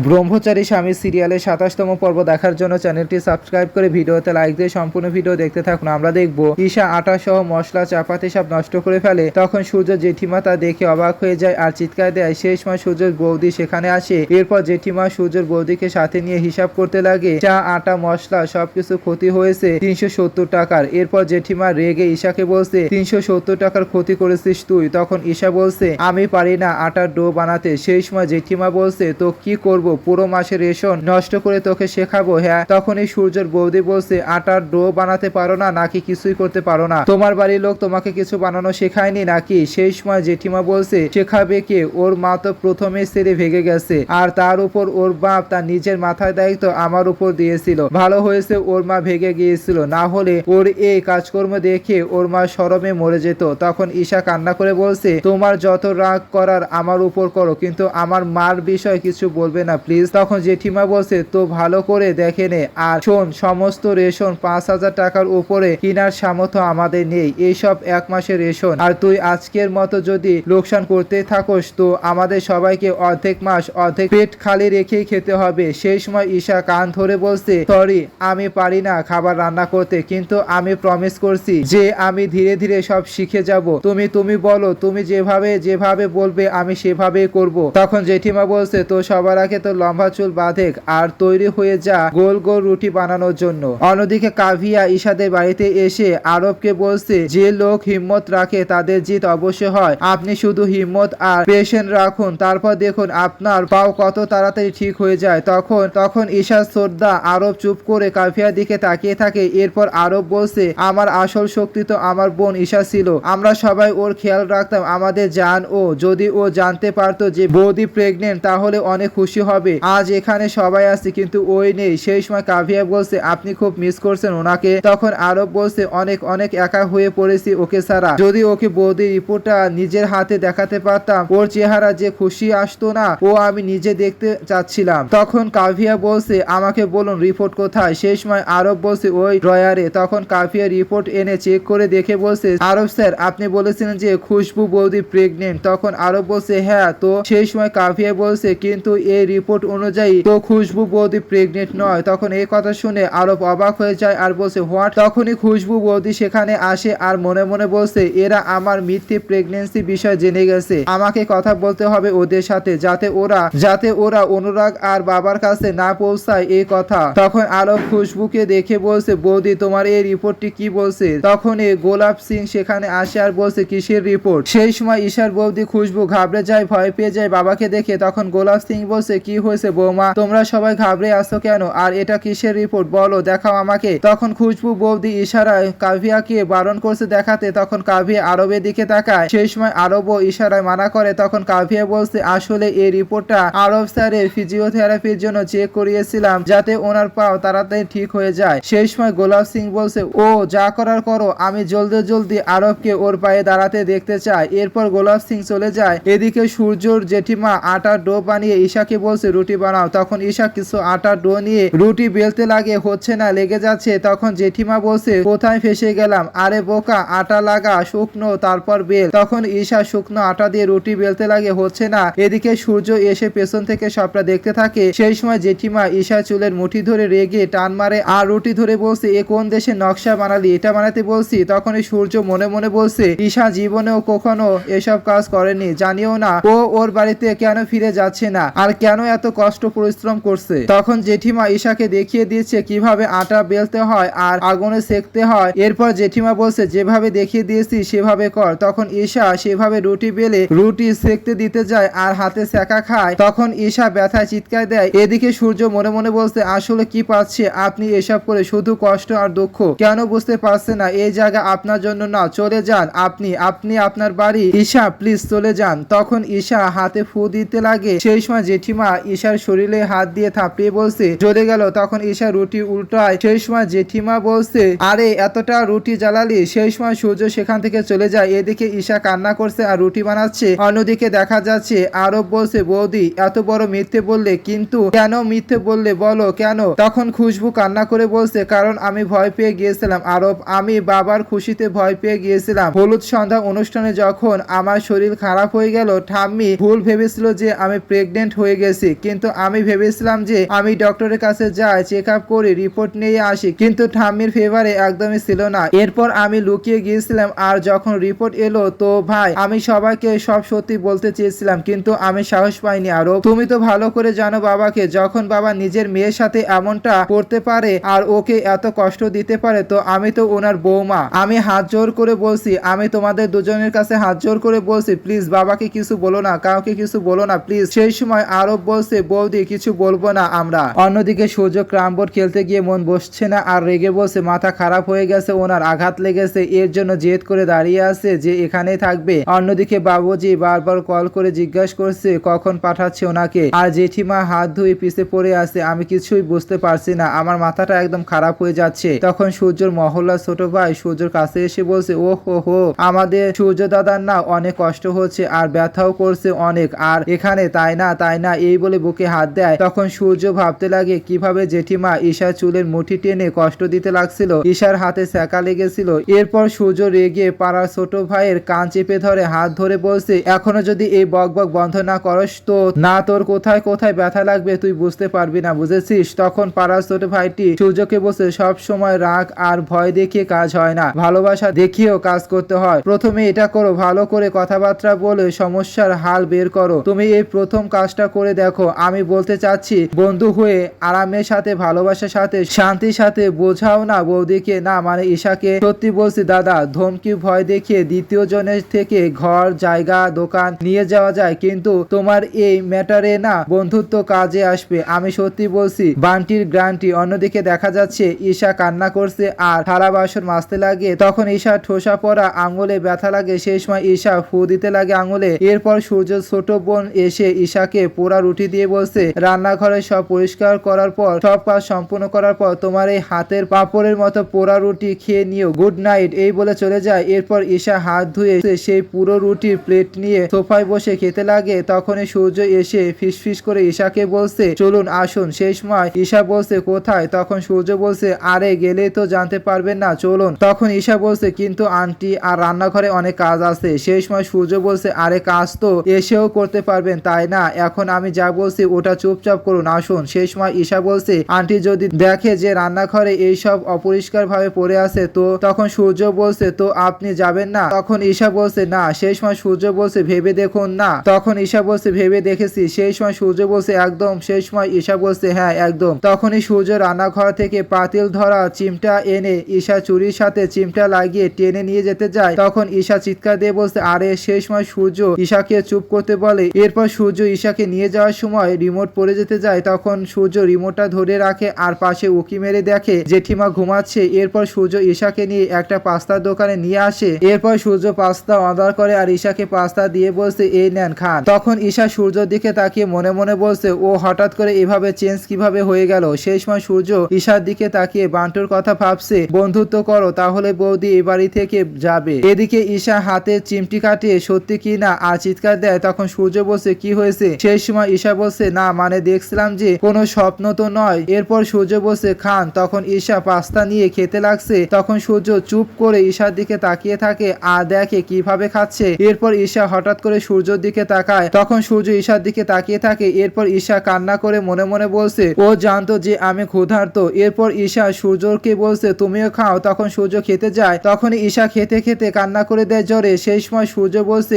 ব্রহ্মচারী স্বামী সিরিয়ালের ২৭তম পর্ব দেখার জন্য চ্যানেলটি সাবস্ক্রাইব করে ভিডিওতে লাইক দিয়ে সম্পূর্ণ ভিডিও দেখতে থাকুন। আমরা দেখব ঈশা আটা সহ মশলা চাপাতি সব নষ্ট করে ফেলে। তখন সূর্য জেঠিমা তা দেখে অবাক হয়ে যায় আর চিৎকার দেয়। সেই সময় সূর্যের বৌদি সেখানে আসে। এরপর জেঠিমা সূর্যের বৌদিকে সাথে নিয়ে হিসাব করতে লাগে। চা আটা মশলা সবকিছু ক্ষতি হয়েছে ৩৭০ টাকার। এরপর জেঠিমা রেগে ঈশাকে বলছে ৩৭০ টাকার ক্ষতি করেছিস তুই। তখন ঈশা বলছে আমি পারি না আটার ডো বানাতে। সেই সময় জেঠিমা বলছে তো কি করব, পুরো মাসের রেশন নষ্ট করে তোকে শেখাবো? হ্যাঁ। তখনই সূর্যের বৌদি বলছে আটার ডো বানাতে পারো না নাকি কিছুই করতে পারো না? তোমার বাড়ির লোক তোমাকে কিছু বানানো শেখায়নি নাকি? সেই সময় জেঠিমা বলছে শেখাবে কে, ওর মা তো প্রথমে ছেড়ে ভেগে গেছে আর তার উপর ওর বাপ তার নিজের মাথায় দায়িত্ব আমার উপর দিয়েছিল। ভালো হয়েছে ওর মা ভেগে গিয়েছিল, না হলে ওর এই কাজকর্ম দেখে ওর মা শরমে মরে যেত। তখন ঈশা কান্না করে বলছে তোমার যত রাগ করার আমার উপর করো, কিন্তু আমার মার বিষয় কিছু বলবে না প্লিজ। তখন জেঠিমা বলছে তো ভালো করে দেখে নে, আর শোন সমস্ত রেশন ৫,০০০ টাকার উপরে কেনার সামর্থ্য আমাদের নেই। এইসব এক মাসের রেশন, আর তুই আজকের মতো যদি লোকসান করতে থাকোস তো আমাদের সবাইকে অর্ধেক মাস অর্ধেক পেট খালি রেখেই খেতে হবে। সেই সময় ঈশা কান ধরে বলছে সরি আমি পারি না খাবার রান্না করতে, কিন্তু আমি প্রমিস করছি যে আমি ধীরে ধীরে সব শিখে যাব। তুমি বলো, তুমি যেভাবে বলবে আমি সেভাবেই করব। তখন জেঠিমা বলছে তো সবার আগে তো লম্বা চুল বাঁধে আর তৈরি হয়ে যা গোল গোল রুটি বানানোর জন্য। অন্যদিকে কাভিয়া ঈশাদের বাড়িতে এসে আরবকে বলছে যে লোক হিম্মত রাখে তাদের জিত অবশ্য হয়। আপনি শুধু হিম্মত আর পেশেন্ট রাখুন, তারপর দেখুন আপনার পাও কত তাড়াতাড়ি ঠিক হয়ে যায়। তখন ঈশা শ্রদ্ধা আরব চুপ করে কাভিয়ার দিকে তাকিয়ে থাকে। এরপর আরব বলছে আমার আসল শক্তি তো আমার বোন ঈশা ছিল, আমরা সবাই ওর খেয়াল রাখতাম আমাদের জান। ও যদি ও জানতে পারতো যে বৌদি প্রেগনেন্ট তাহলে অনেক খুশি হবে। আজ এখানে সবাই আছে কিন্তু ওই নেই। সেই সময় কাভিয়া বলছে আপনি খুব মিস করছেন ওনাকে। তখন আরব বলছে অনেক অনেক একা হয়ে পড়েছি ওকে ছাড়া। যদি ওকে বৌদির রিপোর্টটা নিজের হাতে দেখাতে পারতাম, ওর চেহারা যে খুশি আসতো না ও আমি নিজে দেখতে চাচ্ছিলাম। তখন কাভিয়া বলছে আমাকে বলুন রিপোর্ট কোথায়? সেই সময় আরব বলছে ওই ড্রয়ারে। তখন কাভিয়া রিপোর্ট এনে চেক করে দেখে বলছে আরব স্যার আপনি বলেছিলেন যে খুশবু বৌদি প্রেগনেন্ট। তখন আরব বলছে হ্যাঁ। তো সেই সময় কাভিয়া বলছে কিন্তু এই রিপোর্ট অনুযায়ী তো খুশবু বৌদি প্রেগনেন্ট নয়। তখন এই কথা শুনে আরব অবাক হয়ে যায় আর বলছে হোয়াট? তখনই খুশবু বৌদি সেখানে আসে আর মনে মনে বলছে এরা আমার মিথ্যে প্রেগনেন্সি বিষয় জেনে গেছে, আমাকে কথা বলতে হবে ওদের সাথে যাতে ওরা অনুরাগ আর বাবার কাছে না পৌঁছায় এই কথা। তখন আরব খুশবুকে দেখে বলছে বৌদি তোমার এই রিপোর্টটি কি বলছে? তখন গোলাপ সিং সেখানে আসে আর বলছে কিসের রিপোর্ট? সেই সময় ঈশার বৌদি খুশবু ঘাবড়ে যায়, ভয় পেয়ে যায় বাবাকে দেখে। তখন গোলাপ সিং বলছে কি হয়েছে বৌমা, তোমরা সবাই ঘাবড়ে আসো কেন? আর এটা কিসের রিপোর্ট বলো, দেখাও আমাকে। তখন খুশবু বৌদি ইশারায় কাভিয়াকে বারণ করছে দেখাতে। তখন কাভিয়া আরবের দিকে তাকায়। সেই সময় আরবও ইশারায় মানা করে। তখন কাভিয়া বলছে আসলে এই রিপোর্টটা আরব স্যারের ফিজিওথেরাপির জন্য চেক করিয়েছিলাম যাতে ওনার পাও তাড়াতাড়ি ঠিক হয়ে যায়। সেই সময় গোলাপ সিং বলছে ও যা করার করো, আমি জলদি আরবকে ওর পায়ে দাঁড়াতে দেখতে চাই। এরপর গোলাপ সিং চলে যায়। এদিকে সূর্যর জেঠিমা আটার ডো বানিয়ে ঈশাকে বলছে রুটি বানাও। তখন ঈশা কিছু আটার ডো নিয়ে রুটি বেলতে লাগে, হচ্ছে না, লেগে যাচ্ছে। তখন জেঠিমা বলছে কোথায় ফেসে গেলাম? আরে বোকা, আটা লাগা শুকনো তারপর বেল। তখন ঈশা শুকনো আটা দিয়ে রুটি বেলতে লাগে, হচ্ছে না। এদিকে সূর্য এসে পেছন থেকে সবটা দেখতে থাকে। সেই সময় জেঠিমা ঈশা চুলের মুঠি ধরে রেগে টান মারে আর রুটি ধরে বলছে এ কোন দেশে নকশা বানালি, এটা বানাতে বলছি। তখনই সূর্য মনে মনে বলছে ঈশা জীবনেও কখনো এসব কাজ করেনি, জানিও না ও ওর বাড়িতে কেন ফিরে যাচ্ছে না আর কেন এত কষ্ট পরিশ্রম করছে। তখন জেঠিমা ঈশাকে দেখিয়ে দিচ্ছে কিভাবে আটা বেলতে হয় আর আগুনে সেকতে হয়। এরপর জেঠিমা বলছে যেভাবে দেখিয়ে দিয়েছি সেভাবে কর। তখন ঈশা সেভাবে রুটি বেলে রুটি সেকতে দিতে যায় আর হাতে সেকা খায়। তখন ঈশা ব্যথায় চিৎকার দেয়। এদিকে সূর্য মনে মনে বলছে আসলে কি পাচ্ছে আপনি এসব করে, শুধু কষ্ট আর দুঃখ। কেন বুঝতে পারছে না এই জায়গা আপনার জন্য না, চলে যান আপনি আপনার বাড়ি। ঈশা প্লিজ চলে যান। তখন ঈশা হাতে ফু দিতে লাগে। সেই সময় জেঠিমা ঈশার শরীরে হাত দিয়ে থাপড়িয়ে বলছে জ্বলে গেল। তখন ঈশা রুটি উল্টায়। সেই সময় জেঠিমা বলছে আরে এতটা রুটি জ্বালালি। সেই সময় সূর্য সেখান থেকে চলে যায়। এদিকে ঈশা কান্না করছে আর রুটি বানাচ্ছে। অন্যদিকে দেখা যাচ্ছে আরব বলছে বৌদি এত বড় মিথ্যে বললে, কিন্তু কেন মিথ্যে বললে বলো কেন? তখন খুশবু কান্না করে বলছে কারণ আমি ভয় পেয়ে গিয়েছিলাম আরব, আমি বাবার খুশিতে ভয় পেয়ে গিয়েছিলাম। হলুদ সন্ধ্যা অনুষ্ঠানে যখন আমার শরীর খারাপ হয়ে গেল ঠাম্মি ভুল ভেবেছিল যে আমি প্রেগনেন্ট হয়ে গেছি, বলছি, কিন্তু আমি ভেবেছিলাম যে আমি ডক্টরের কাছে যাই, চেক আপ করি, রিপোর্ট নিয়ে আসি, কিন্তু ঠাম্মির ফেভারে একদমই ছিল না। এরপর আমি লুকিয়ে গিয়েছিলাম, আর যখন রিপোর্ট এলো তো ভাই আমি সবাইকে সব সত্যি বলতে চেয়েছিলাম, কিন্তু আমি সাহস পাইনি। আরো তুমি তো ভালো করে জানো বাবাকে, যখন বাবা নিজের মেয়ের সাথে এমনটা করতে পারে আর ওকে এত কষ্ট দিতে পারে, তো আমি তো ওনার বৌমা। আমি হাত জোর করে বলছি, আমি তোমাদের দুজনের কাছে হাত জোর করে বলছি, প্লিজ বাবাকে কিছু বলো না, কাউকে কিছু বলো না প্লিজ। সেই সময় আরব বলছে, বৌদি কিছু বলবো না আমরা। অন্যদিকে সূর্য ক্রাম বোর্ড খেলতে গিয়ে মন বসছে না, আর রেগে বলছে মাথা খারাপ হয়ে গেছে, ওনার আঘাত লেগেছে, এর জন্য জেদ করে দাঁড়িয়ে আছে যে এখানেই থাকবে। অন্যদিকে বাবুজি বারবার কল করে জিজ্ঞাসা করছে কখন পাঠাচ্ছে ওনাকে, আর জেঠিমা হাত ধুয়ে পিছে পড়ে আছে। আমি কিছুই বুঝতে পারছি না, আমার মাথাটা একদম খারাপ হয়ে যাচ্ছে। তখন সূর্যর মহল্লার ছোট ভাই সূর্যর কাছে এসে বলছে, ও হো, আমাদের সূর্য দাদার না অনেক কষ্ট হচ্ছে আর ব্যথাও করছে অনেক, আর এখানে তাই না এই বলে বুকে হাত দেয়। তখন সূর্য ভাবতে লাগে কিভাবে জেঠিমা ঈশার চুলের মুঠি টেনে কষ্ট দিতে লাগছিল, ঈশার হাতে সেকা লেগেছিল। এরপর সূর্য রেগে পাড়ার ছোট ভাইয়ের কান চেপে ধরে হাত ধরে বলছে, এখনো যদি এই বকবক বন্ধ না করস তো না তোর কোথায় কোথায় ব্যথা লাগবে তুই বুঝতে পারবি না, বুঝেছিস? তখন পাড়ার ছোট ভাইটি সূর্যকে বলছে, সব সময় রাগ আর ভয় দেখিয়ে কাজ হয় না, ভালোবাসা দেখিয়েও কাজ করতে হয়। প্রথমে এটা করো, ভালো করে কথাবার্তা বলে সমস্যার হাল বের করো। তুমি এই প্রথম কাজটা করে দেখো। আমি বলতে চাচ্ছি বন্ধু হয়ে আরামের সাথে ভালোবাসার সাথে শান্তির সাথে বোঝাও না বৌদিকে, না মানে ঈশাকে। সত্যি বলছি দাদা, ধমকি ভয় দেখিয়ে দ্বিতীয় জনের থেকে ঘর জায়গা দোকান নিয়ে যাওয়া যায়, কিন্তু তোমার এই ম্যাটারে না বন্ধুত্ব কাজে আসবে, আমি সত্যি বলছি, বান্টির গ্রান্টি। অন্যদিকে দেখা যাচ্ছে ঈশা কান্না করছে আর থালা বাসন মাজতে লাগে। তখন ঈশা ঠোসা পড়া আঙুলে ব্যথা লাগে, সেই সময় ঈশা ফু দিতে লাগে আঙুলে। এরপর সূর্যের ছোট বোন এসে ঈশাকে পোড়া রুটি দিয়ে বলছে, রান্নাঘরে সব পরিষ্কার করার পর, সব কাজ সম্পূর্ণ করার পর তোমার এই হাতের পাপড়ের মতো পোড়া রুটি খেয়ে নিও, গুড নাইট, এই বলে চলে যায়। এরপর ঈশা হাত ধুয়ে সেই পুরো রুটির প্লেট নিয়ে সোফায় বসে খেতে লাগে। তখনই সূর্য এসে ফিসফিস করে ঈশাকে বলছে, চলুন আসুন। সেই সময় ঈশা বলছে, কোথায়? তখন সূর্য বলছে, আরে গেলে তো জানতে পারবেন না, চলুন। তখন ঈশা বলছে, কিন্তু আন্টি আর রান্নাঘরে অনেক কাজ আছে। সেই সময় সূর্য বলছে, আরে কাজ তো এসেও করতে পারবেন তাই না, এখন আমি যা বলছি ওটা চুপচাপ করুন, আসুন। সেই সময় ঈশা বলছে, আন্টি যদি দেখে যে রান্নাঘরে এইসব অপরিষ্কার ভাবে পড়ে আছে তো? তখন সূর্য বলছে, তো আপনি যাবেন না? তখন ঈশা বলছে, না। সেই সময় সূর্য বলছে, ভেবে দেখুন না? তখন ঈশা বলছে, ভেবে দেখেছি। সেই সময় সূর্য বলছে, একদম? সেই সময় ঈশা বলছে, হ্যাঁ একদম। তখনই সূর্য রান্নাঘর থেকে পাতিল ধরা চিমটা এনে ঈশা চুরির সাথে চিমটা লাগিয়ে টেনে নিয়ে যেতে যায়। তখন ঈশা চিৎকার দিয়ে বলছে, আরে। সেই সময় সূর্য ঈশাকে চুপ করতে বলে। এরপর সূর্য ঈশাকে নিয়ে যাওয়ার সময় রিমোট পড়ে যেতে যায়। তখন সূর্য রিমোটটা ধরে রাখে আর পাশে উকি মেরে দেখে জেঠিমা ঘুমাচ্ছে। এরপর সূর্য ঈশাকে নিয়ে একটা পাস্তার দোকানে নিয়ে আসে। এরপর সূর্য পাস্তা অর্ডার করে আর ঈশাকে পাস্তা দিয়ে বলছে, এই নেন খান। তখন ঈশা সূর্যর দিকে তাকিয়ে মনে মনে বলছে, ও হঠাৎ করে এভাবে চেঞ্জ কিভাবে হয়ে গেল। সেই সময় সূর্য ঈশার দিকে তাকিয়ে বান্টুর কথা ভাবছে, বন্ধুত্ব করো তাহলে বৌদি এ বাড়ি থেকে যাবে। এদিকে ঈশা হাতে চিমটি কাটিয়ে সত্যি কি না আর চিৎকার দেয়। তখন সূর্য বলছে, কি হয়েছে? সেই সময় ঈশা বলছে, না মানে দেখছিলাম যে কোনো স্বপ্ন তো নয়। এরপর সূর্য বলছে, খান। তখন ঈশা পাস্তা নিয়ে খেতে লাগছে। তখন সূর্য চুপ করে ঈশার দিকে তাকিয়ে থাকে আর দেখে কিভাবে খাচ্ছে। এরপর ঈশা হঠাৎ করে সূর্যের দিকে তাকায়। তখন সূর্য ঈশার দিকে তাকিয়ে থাকে। এরপর ঈশা কান্না করে মনে মনে বলছে, ও জানতো যে আমি ক্ষুধার্ত। এরপর ঈশা সূর্যকে বলছে, তুমিও খাও। তখন সূর্য খেতে যায়। তখন ঈশা খেতে খেতে কান্না করে দেয় জোরে। সেই সময় সূর্য বলছে,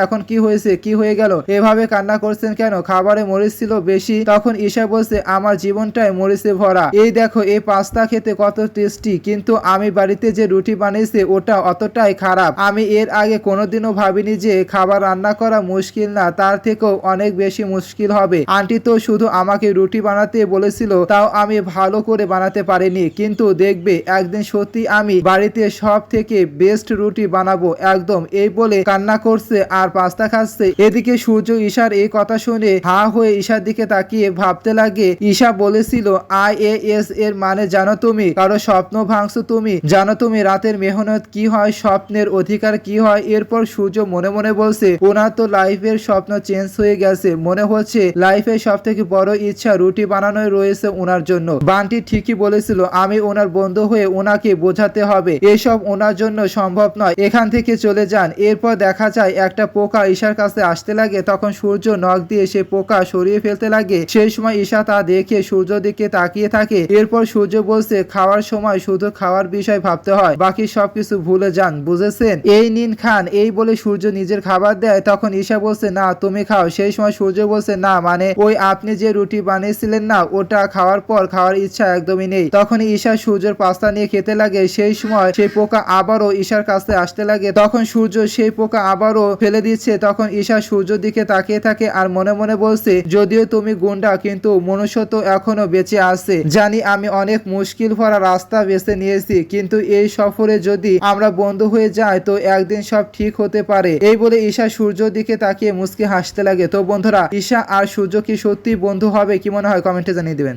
এখন কি হয়েছে, কি হয়ে গেল, এভাবে কান্না করছেন কেন? খাবারে মরিচ ছিল বেশি? তখন ঈশা বলছে, আমার জীবনটাই মরিচে ভরা, এই দেখো এই পাস্তা খেতে কত টেস্টি, কিন্তু আমি বাড়িতে যে রুটি বানিয়েছি ওটা অতটাই খারাপ। আমি এর আগে কোনোদিনও ভাবিনি যে খাবার রান্না করা মুশকিল না, তার থেকেও অনেক বেশি মুশকিল হবে। আন্টি তো শুধু আমাকে রুটি বানাতে বলেছিল, তাও আমি ভালো করে বানাতে পারিনি, কিন্তু দেখবে একদিন সত্যি আমি বাড়িতে সব থেকে বেস্ট রুটি বানাবো একদম, এই বলে কান্না করছে আর পাস্তা খাচ্ছে। এদিকে সূর্য ঈশার এই কথা শুনে হা হয়ে ঈশার দিকে তাকিয়ে ভাবতে লাগে, ঈশা বলেছিল IAS এর মানে জানো তুমি? কারো স্বপ্ন ভাঙছো তুমি? জানো তুমি রাতের মেহনত কি হয়, স্বপ্নের অধিকার কি হয়? এরপর সূর্য মনে মনে বলছে, ওনার তো লাইফের স্বপ্ন চেঞ্জ হয়ে গেছে, মনে হচ্ছে লাইফের সব থেকে বড় ইচ্ছা রুটি বানানোই রয়েছে ওনার জন্য। বান্টি ঠিকই বলেছিল, আমি ওনার বন্ধু হয়ে ওনাকে বোঝাতে হবে এসব ওনার জন্য সম্ভব নয়, এখান থেকে চলে যান। এরপর দেখা যায় একটা পোকা ঈশার কাছে আসতে লাগে। তখন সূর্য নখ দিয়ে সে পোকা পোকা সরিয়ে ফেলতে লাগে। সেই সময় ঈশা তা দেখে সূর্যর দিকে তাকিয়ে থাকে। এরপর সূর্য বলছে, খাওয়ার সময় শুধু খাওয়ার বিষয় ভাবতে হয়, বাকি সবকিছু ভুলে যান, বুঝেছেন? এই নিন খান। এই বলে সূর্য নিজের খাবার দেয়। তখন ঈশা বলছে, না তুমি খাও। সেই সময় সূর্য বলছে, না মানে ওই আপনি যে রুটি বানিয়েছিলেন না, ওটা খাওয়ার পর খাওয়ার ইচ্ছা একদমই নেই। তখন ঈশা সূর্যের পাস্তা নিয়ে খেতে লাগে। সেই সময় সেই পোকা আবারও ঈশার কাছে আসতে লাগে। তখন সূর্য সেই পোকা আবারও ফেলে দিচ্ছে। তখন ঈশা সূর্যের দিকে তাকিয়ে থাকে আর মনে মনে বলছে, যদিও তুমি গুন্ডা কিন্তু মনুষ্যত্ব এখনো বেঁচে আছে। জানি আমি অনেক মুশকিল ভরা রাস্তা বেছে নিয়েছি, কিন্তু এই সফরে যদি আমরা বন্ধু হয়ে যাই তো একদিন সব ঠিক হতে পারে। এই বলে ঈশা সূর্যর দিকে তাকিয়ে মুচকি হাসতে লাগে। তো বন্ধুরা, ঈশা আর সূর্য কি সত্যি বন্ধু হবে? কি মনে হয় কমেন্টে জানিয়ে দিবেন।